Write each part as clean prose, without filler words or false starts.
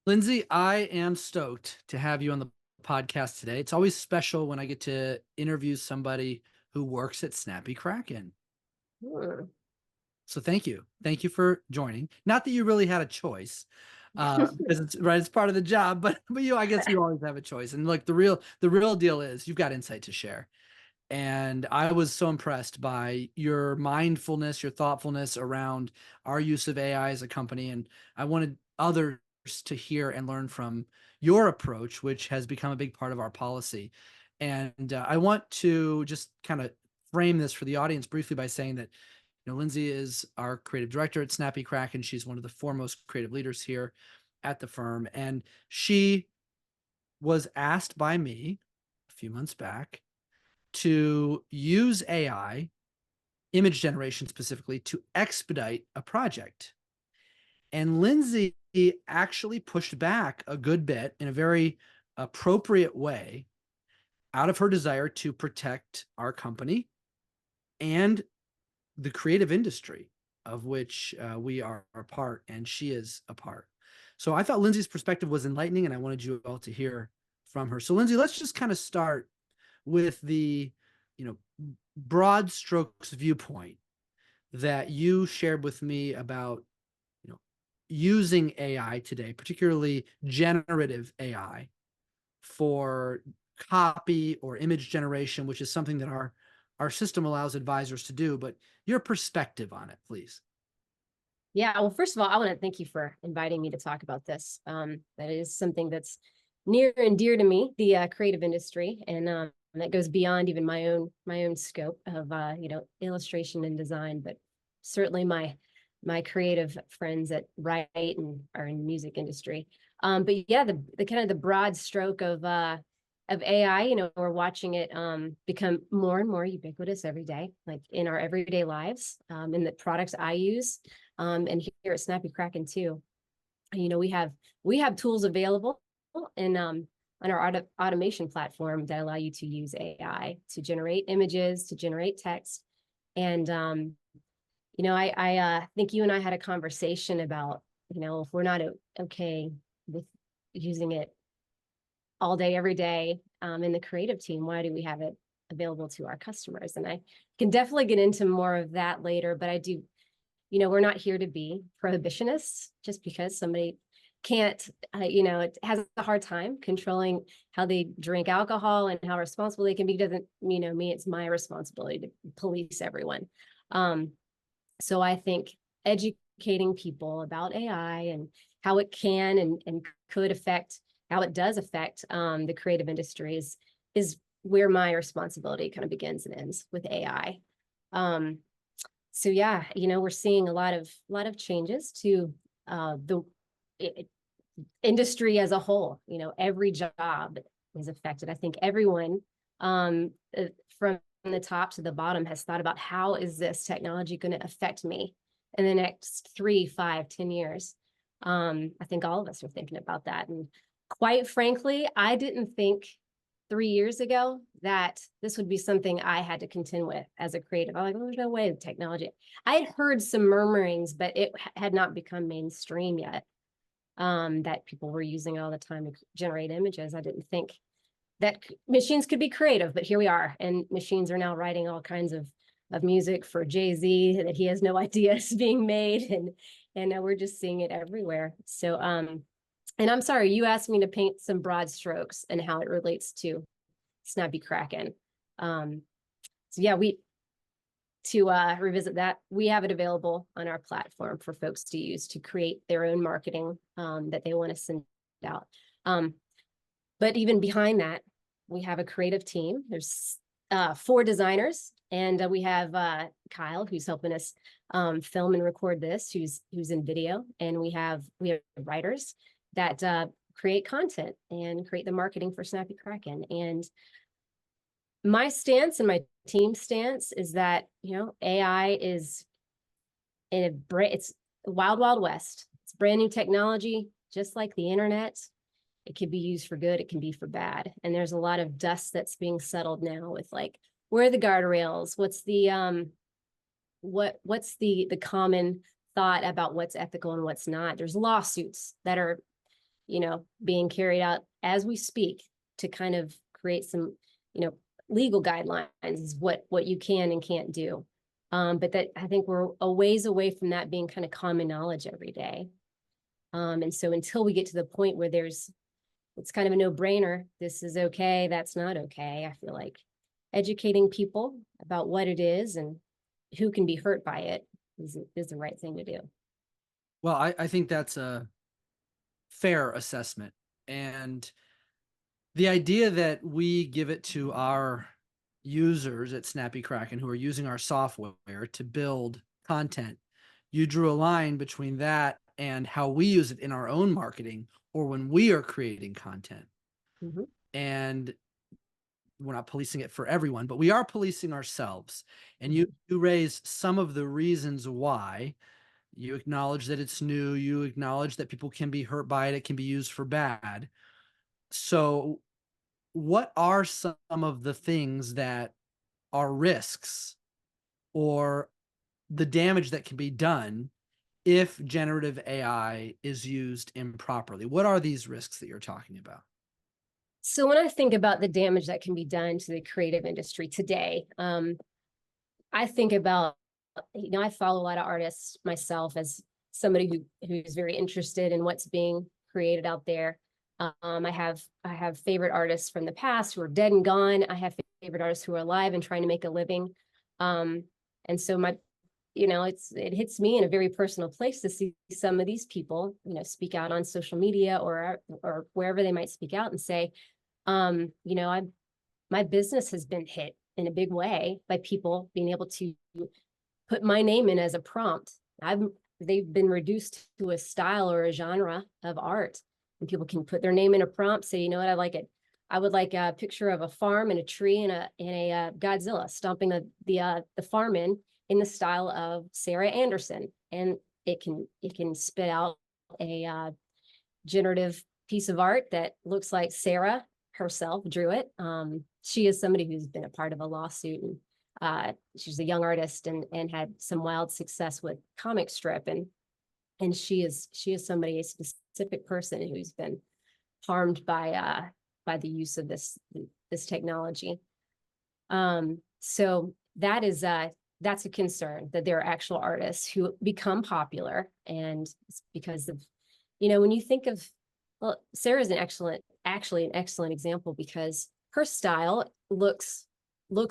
Lindsay, I am stoked to have you on the podcast today. It's always special when I get to interview somebody who works at Snappy Kraken. Hmm. So thank you. Thank you for joining. Not that you really had a choice, because it's right, it's part of the job, but I guess you always have a choice. And look, the real deal is you've got insight to share. And I was so impressed by your mindfulness, your thoughtfulness around our use of AI as a company. And I wanted others to hear and learn from your approach, which has become a big part of our policy. And I want to just kind of frame this for the audience briefly by saying that Lindsay is our creative director at Snappy Kraken. She's one of the foremost creative leaders here at the firm. And she was asked by me a few months back to use AI, image generation specifically, to expedite a project. And Lindsay actually pushed back a good bit in a very appropriate way out of her desire to protect our company and the creative industry of which we are a part and she is a part. So I thought Lindsay's perspective was enlightening and I wanted you all to hear from her. So Lindsay, let's just kind of start with the, you know, broad strokes viewpoint that you shared with me about, using AI today, particularly generative AI for copy or image generation, which is something that our system allows advisors to do, but your perspective on it, please. Yeah, well, first of all, I want to thank you for inviting me to talk about this. That is something that's near and dear to me, the creative industry, and that goes beyond even my own scope of illustration and design, but certainly my creative friends that write and are in the music industry. But yeah, the kind of the broad stroke of AI, we're watching it become more and more ubiquitous every day, like in our everyday lives, in the products I use. And here at Snappy Kraken too, we have tools available in on our automation platform that allow you to use AI to generate images, to generate text. And I think you and I had a conversation about, if we're not okay with using it all day, every day, in the creative team, why do we have it available to our customers? And I can definitely get into more of that later, but I do, we're not here to be prohibitionists just because somebody can't, it has a hard time controlling how they drink alcohol and how responsible they can be doesn't, mean it's my responsibility to police everyone. So I think educating people about AI and how it can and could affect, how it does affect the creative industries is where my responsibility kind of begins and ends with AI. So yeah, we're seeing a lot of changes to the industry as a whole. Every job is affected. I think everyone from the top to the bottom has thought about how is this technology going to affect me in the next 3, 5, 10 years. I think all of us are thinking about that. And quite frankly, I didn't think 3 years ago that this would be something I had to contend with as a creative. I'm like, oh, there's no way technology. I had heard some murmurings, but it had not become mainstream yet, that people were using it all the time to generate images. I didn't think that machines could be creative, but here we are. And machines are now writing all kinds of music for Jay-Z that he has no idea is being made. And we're just seeing it everywhere. So, and I'm sorry, you asked me to paint some broad strokes and how it relates to Snappy Kraken. So yeah, to revisit that, we have it available on our platform for folks to use to create their own marketing that they want to send out. But even behind that, we have a creative team. There's 4 designers, and we have Kyle, who's helping us film and record this, who's in video, and we have writers that create content and create the marketing for Snappy Kraken. And my stance and my team stance is that, AI is it's wild, wild west. It's brand new technology, just like the internet. It can be used for good, it can be for bad. And there's a lot of dust that's being settled now with like, where are the guardrails? What's the common thought about what's ethical and what's not? There's lawsuits that are being carried out as we speak to kind of create some, legal guidelines is what you can and can't do. But that, I think we're a ways away from that being kind of common knowledge every day. And so until we get to the point where it's kind of a no-brainer, this is okay, that's not okay, I feel like educating people about what it is and who can be hurt by it is the right thing to do. Well, I think that's a fair assessment. And the idea that we give it to our users at Snappy Kraken who are using our software to build content, you drew a line between that and how we use it in our own marketing or when we are creating content. Mm-hmm. And we're not policing it for everyone, but we are policing ourselves. And you raise some of the reasons why. You acknowledge that it's new. You acknowledge that people can be hurt by it. It can be used for bad. So what are some of the things that are risks or the damage that can be done if generative AI is used improperly? What are these risks that you're talking about? So when I think about the damage that can be done to the creative industry today, I think about, I follow a lot of artists myself as somebody who's very interested in what's being created out there. I have favorite artists from the past who are dead and gone. I have favorite artists who are alive and trying to make a living. And so it hits me in a very personal place to see some of these people, speak out on social media or wherever they might speak out and say, my business has been hit in a big way by people being able to put my name in as a prompt. They've been reduced to a style or a genre of art, and people can put their name in a prompt, say, I would like a picture of a farm and a tree and a Godzilla stomping the farm in the style of Sarah Anderson, and it can spit out a generative piece of art that looks like Sarah herself drew it. She is somebody who's been a part of a lawsuit, and she's a young artist and had some wild success with comic strip, and she is somebody, a specific person who's been harmed by the use of this technology. So that's a concern, that there are actual artists who become popular, and it's because of, when you think of, well, Sarah's actually an excellent example, because her style looks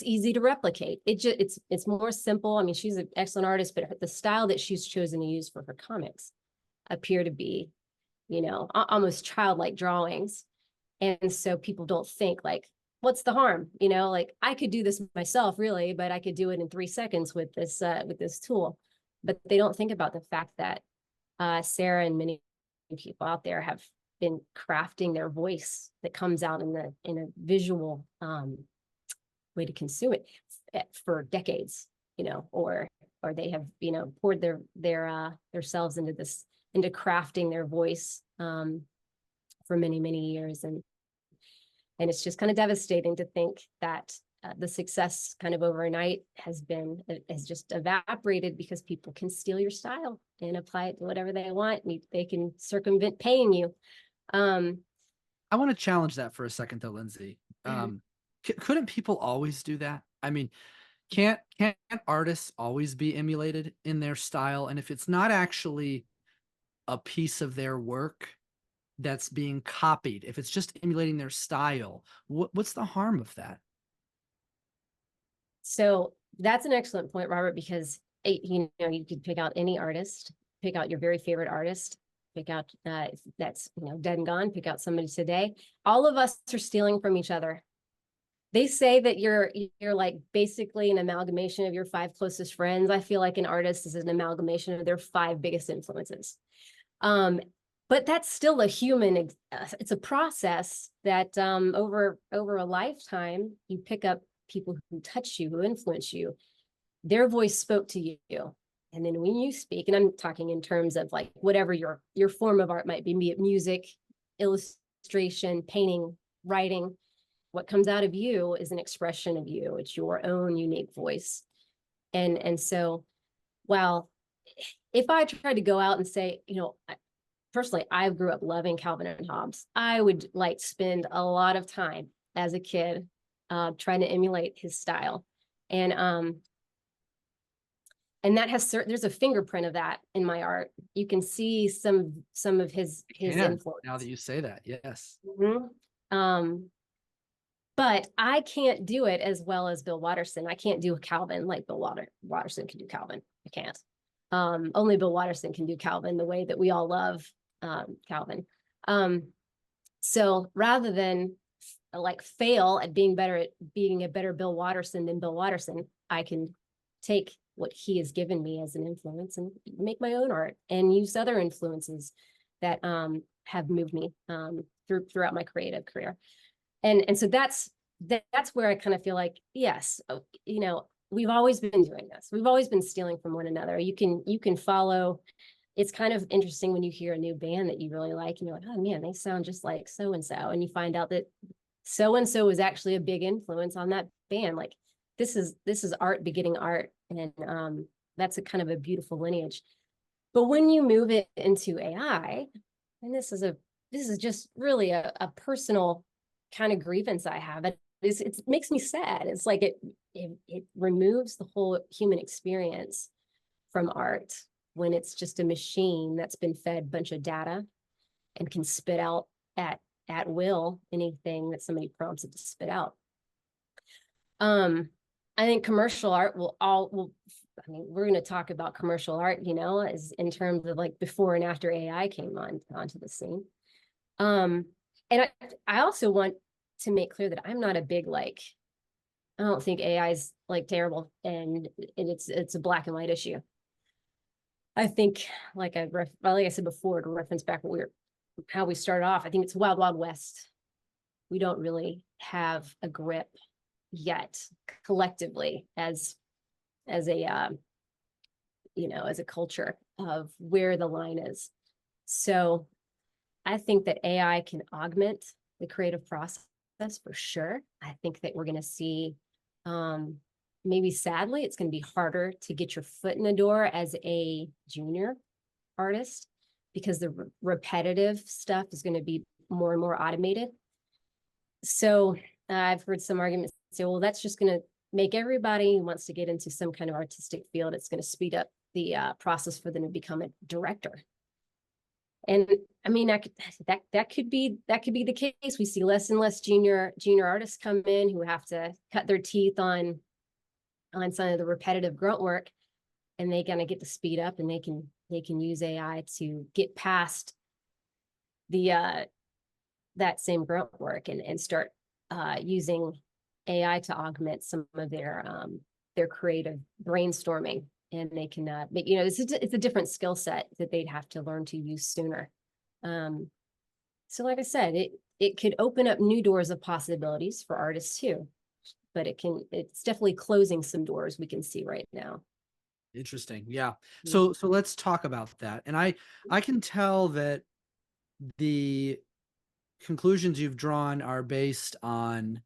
easy to replicate. It's more simple. I mean, she's an excellent artist, but the style that she's chosen to use for her comics appear to be, almost childlike drawings. And so people don't think like, what's the harm? Like, I could do this myself, really, but I could do it in 3 seconds with this tool. But they don't think about the fact that Sarah and many people out there have been crafting their voice that comes out in a visual way to consume it for decades, or they have, poured their selves into crafting their voice for many, many years. And it's just kind of devastating to think that the success kind of overnight has just evaporated because people can steal your style and apply it to whatever they want. They can circumvent paying you. I want to challenge that for a second though, Lindsay. Couldn't people always do that? I mean, can't artists always be emulated in their style? And if it's not actually a piece of their work that's being copied, if it's just emulating their style, what's the harm of that? So that's an excellent point, Robert, because you could pick out any artist, pick out your very favorite artist, pick out that's dead and gone, pick out somebody today. All of us are stealing from each other. They say that you're like basically an amalgamation of your 5 closest friends. I feel like an artist is an amalgamation of their 5 biggest influences. But that's still a human, it's a process that over a lifetime, you pick up people who touch you, who influence you. Their voice spoke to you. And then when you speak, and I'm talking in terms of like whatever your form of art might be it music, illustration, painting, writing, what comes out of you is an expression of you. It's your own unique voice. And so, well, if I tried to go out and say, personally, I grew up loving Calvin and Hobbes. I would like spend a lot of time as a kid trying to emulate his style. And that has there's a fingerprint of that in my art. You can see some of his influence. Now that you say that, yes. But I can't do it as well as Bill Watterson. I can't do Calvin like Bill Watterson can do Calvin. I can't. Only Bill Watterson can do Calvin the way that we all love Calvin. So rather than like fail at being a better Bill Watterson than Bill Watterson, I can take what he has given me as an influence and make my own art and use other influences that have moved me throughout my creative career. And so that's where I kind of feel like, yes, you know, we've always been doing this. We've always been stealing from one another. You can follow. It's kind of interesting when you hear a new band that you really like and you're like, oh man, they sound just like so-and-so. And you find out that so-and-so is actually a big influence on that band. Like this is art begetting art. And that's a kind of a beautiful lineage. But when you move it into AI, and this is just really a personal kind of grievance I have. It makes me sad. It's like it removes the whole human experience from art when it's just a machine that's been fed a bunch of data and can spit out at will anything that somebody prompts it to spit out. I think commercial art I mean, we're going to talk about commercial art, you know, as in terms of like before and after AI came onto the scene. And I also want to make clear that I'm not a big, like, I don't think AI is like terrible and it's a black and white issue. I think, like I said before, to reference back how we started off, I think it's Wild Wild West. We don't really have a grip yet collectively as a you know, as a culture of where the line is. So I think that AI can augment the creative process for sure. I think that we're going to see, maybe sadly, it's going to be harder to get your foot in the door as a junior artist because the repetitive stuff is going to be more and more automated. So I've heard some arguments say, well, that's just going to make everybody who wants to get into some kind of artistic field, it's going to speed up the process for them to become a director. And I mean, that could be the case. We see less and less junior artists come in who have to cut their teeth on some of the repetitive grunt work, and they kind of get to speed up, and they can use AI to get past the that same grunt work and start using AI to augment some of their creative brainstorming. And they can make, you know, it's a different skill set that they'd have to learn to use sooner. So like I said, it could open up new doors of possibilities for artists too, but it's definitely closing some doors we can see right now. Interesting. Yeah. So let's talk about that. And I can tell that the conclusions you've drawn are based on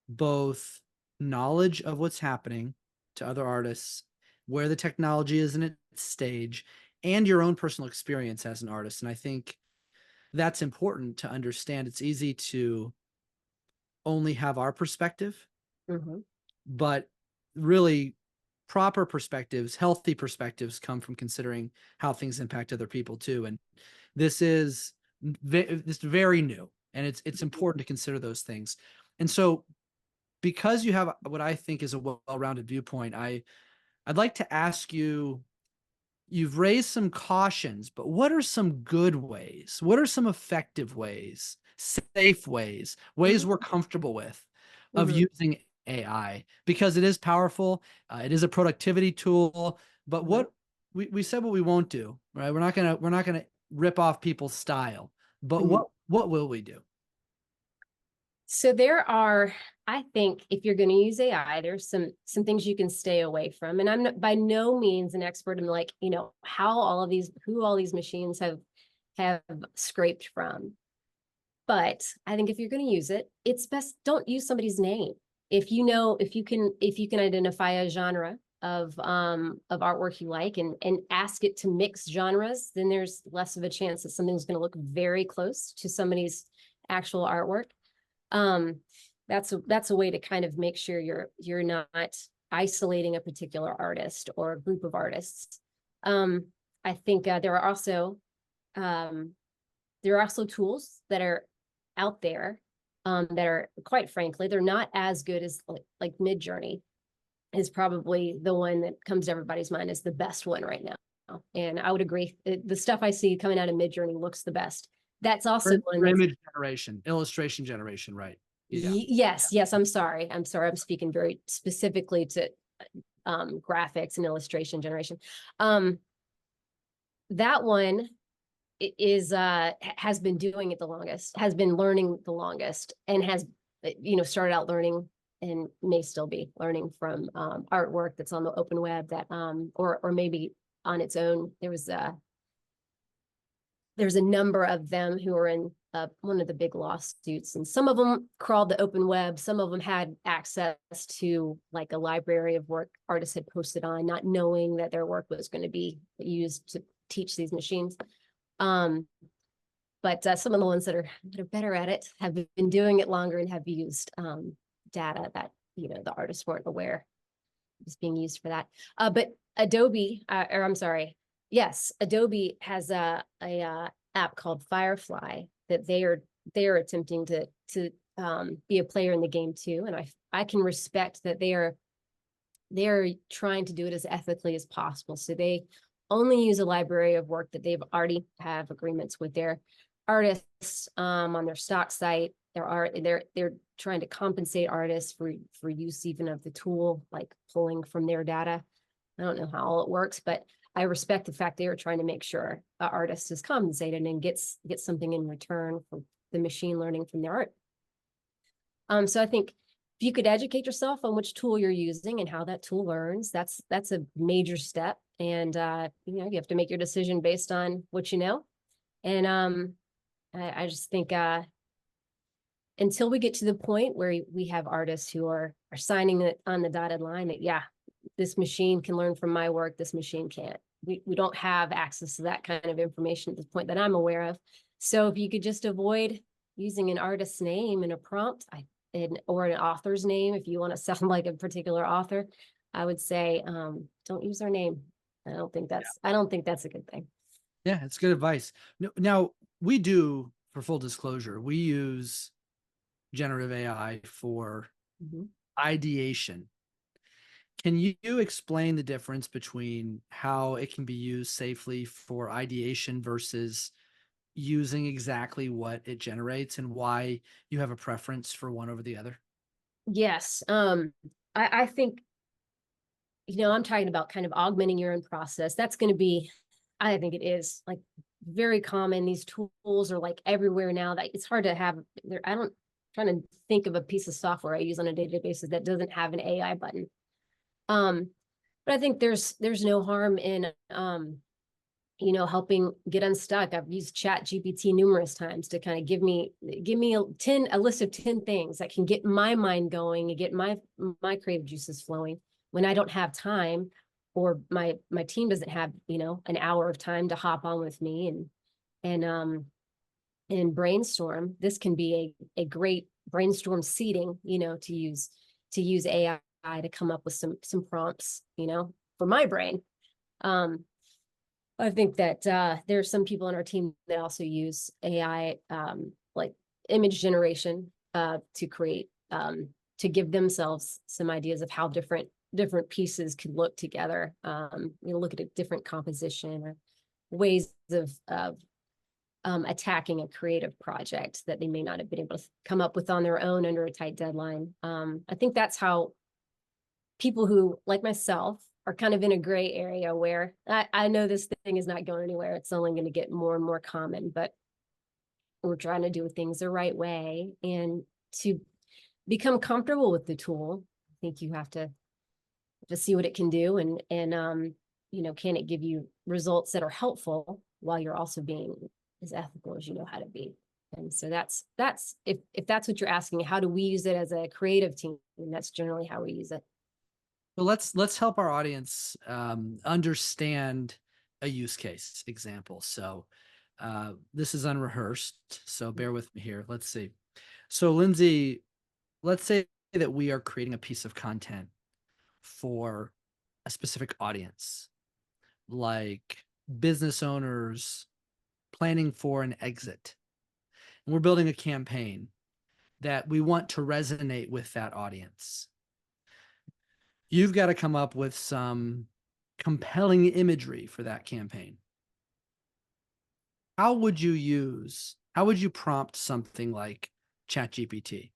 both knowledge of what's happening to other artists, where the technology is in its stage, and your own personal experience as an artist. And I think that's important to understand. It's easy to only have our perspective, but really proper perspectives, healthy perspectives come from considering how things impact other people too. And this is very new, and it's important to consider those things. And so because you have what I think is a well-rounded viewpoint, I'd like to ask you, you've raised some cautions, but what are some good ways? What are some effective ways, safe ways we're comfortable with of using AI? Because it is powerful. It is a productivity tool, but what we said what we won't do, right? We're not gonna rip off people's style, but what will we do? So there are, I think, if you're going to use AI, there's some things you can stay away from. And I'm by no means an expert in, like, you know, who all these machines have scraped from. But I think if you're going to use it, it's best don't use somebody's name. If you can identify a genre of artwork you like, and ask it to mix genres, then there's less of a chance that something's going to look very close to somebody's actual artwork. That's a way to kind of make sure you're not isolating a particular artist or a group of artists. I think there are also tools that are out there that are, quite frankly, they're not as good as like Midjourney is probably the one that comes to everybody's mind as the best one right now. And I would agree. The stuff I see coming out of Midjourney looks the best. That's also one For that's, image generation, illustration generation, right? Yeah. yes. I'm sorry. I'm speaking very specifically to graphics and illustration generation. That one is has been doing it the longest, has been learning the longest, and has started out learning and may still be learning from artwork that's on the open web that or maybe on its own. There's a number of them who are in one of the big lawsuits, and some of them crawled the open web. Some of them had access to like a library of work artists had posted on, not knowing that their work was going to be used to teach these machines. But some of the ones that are better at it have been doing it longer and have used data that the artists weren't aware is being used for that. But Adobe, or I'm sorry, yes, Adobe has a app called Firefly that they are attempting to be a player in the game too, and I can respect that they are trying to do it as ethically as possible. So they only use a library of work that they've already have agreements with their artists on their stock site. They're trying to compensate artists for use even of the tool, like pulling from their data. I don't know how all it works, but I respect the fact they are trying to make sure an artist is compensated and gets something in return for the machine learning from their art. So I think if you could educate yourself on which tool you're using and how that tool learns, that's a major step. And you have to make your decision based on what you know. And I just think until we get to the point where we have artists who are signing it on the dotted line that, yeah, this machine can learn from my work, this machine can't. We don't have access to that kind of information at this point that I'm aware of. So if you could just avoid using an artist's name in a prompt, or an author's name, if you want to sound like a particular author, I would say don't use their name. I don't think that's a good thing. Yeah, it's good advice. Now we do, for full disclosure, we use generative AI for ideation. Can you explain the difference between how it can be used safely for ideation versus using exactly what it generates, and why you have a preference for one over the other? Yes. I think, I'm talking about kind of augmenting your own process. That's going to be, I think it is like very common. These tools are like everywhere now that it's hard to have there. I'm trying to think of a piece of software I use on a day-to-day basis that doesn't have an AI button. But I think there's no harm in helping get unstuck. I've used Chat GPT numerous times to kind of give me a list of 10 things that can get my mind going and get my creative juices flowing when I don't have time, or my team doesn't have, an hour of time to hop on with me and brainstorm. This can be a great brainstorm seeding, to use AI to come up with some prompts, for my brain. I think that there are some people on our team that also use AI, like image generation, to create, to give themselves some ideas of how different pieces could look together. Look at a different composition or ways of attacking a creative project that they may not have been able to come up with on their own under a tight deadline. I think that's how people who, like myself, are kind of in a gray area where I know this thing is not going anywhere. It's only going to get more and more common, but we're trying to do things the right way. And to become comfortable with the tool, I think you have to see what it can do, and can it give you results that are helpful while you're also being as ethical as you know how to be. And so that's if that's what you're asking, how do we use it as a creative team? And that's generally how we use it. So let's help our audience understand a use case example. So this is unrehearsed, so bear with me here. Let's see. So Lindsay, let's say that we are creating a piece of content for a specific audience, like business owners planning for an exit. And we're building a campaign that we want to resonate with that audience. You've got to come up with some compelling imagery for that campaign. How would you prompt something like ChatGPT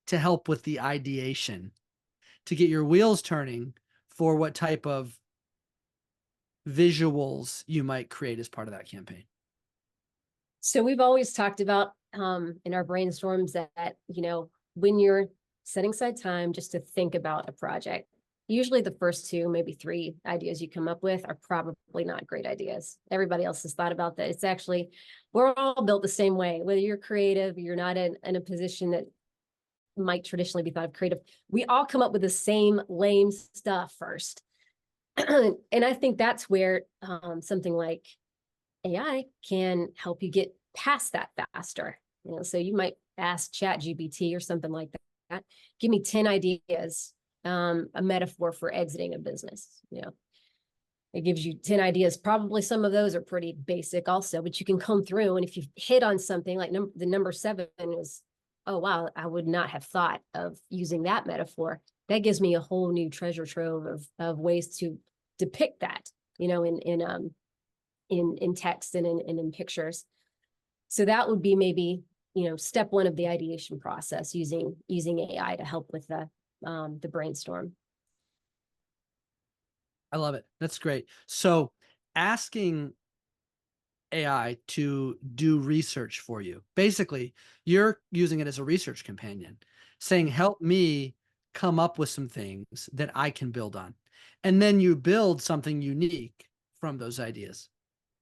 to help with the ideation, to get your wheels turning for what type of visuals you might create as part of that campaign? So we've always talked about in our brainstorms that, when you're setting aside time just to think about a project, usually the first two, maybe three ideas you come up with are probably not great ideas. Everybody else has thought about that. It's actually, we're all built the same way, whether you're creative, you're not in a position that might traditionally be thought of creative. We all come up with the same lame stuff first. And I think that's where something like AI can help you get past that faster. So you might ask ChatGPT or something like that. Give me 10 ideas, a metaphor for exiting a business. It gives you 10 ideas. Probably some of those are pretty basic also, but you can come through, and if you hit on something like the number 7 is, oh wow, I would not have thought of using that metaphor. That gives me a whole new treasure trove of ways to depict that, in text and in pictures. So that would be maybe, step 1 of the ideation process, using AI to help with the brainstorm. I love it. That's great. So asking AI to do research for you. Basically, you're using it as a research companion, saying, help me come up with some things that I can build on. And then you build something unique from those ideas.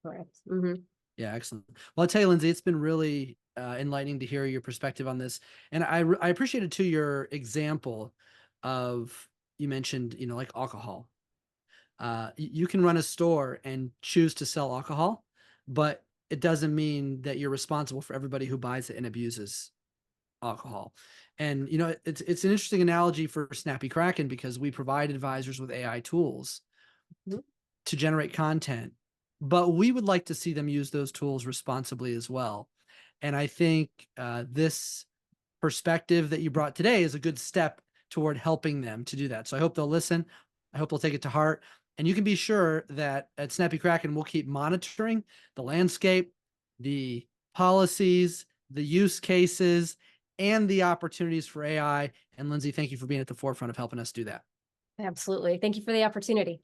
Correct. Mm-hmm. Yeah, excellent. Well, I'll tell you, Lindsay, it's been really enlightening to hear your perspective on this. And I appreciated too your example of, you mentioned, like alcohol. You can run a store and choose to sell alcohol, but it doesn't mean that you're responsible for everybody who buys it and abuses alcohol. And it's an interesting analogy for Snappy Kraken, because we provide advisors with AI tools to generate content, but we would like to see them use those tools responsibly as well. And I think this perspective that you brought today is a good step toward helping them to do that. So I hope they'll listen. I hope they'll take it to heart. And you can be sure that at Snappy Kraken, we'll keep monitoring the landscape, the policies, the use cases, and the opportunities for AI. And Lindsay, thank you for being at the forefront of helping us do that. Absolutely. Thank you for the opportunity.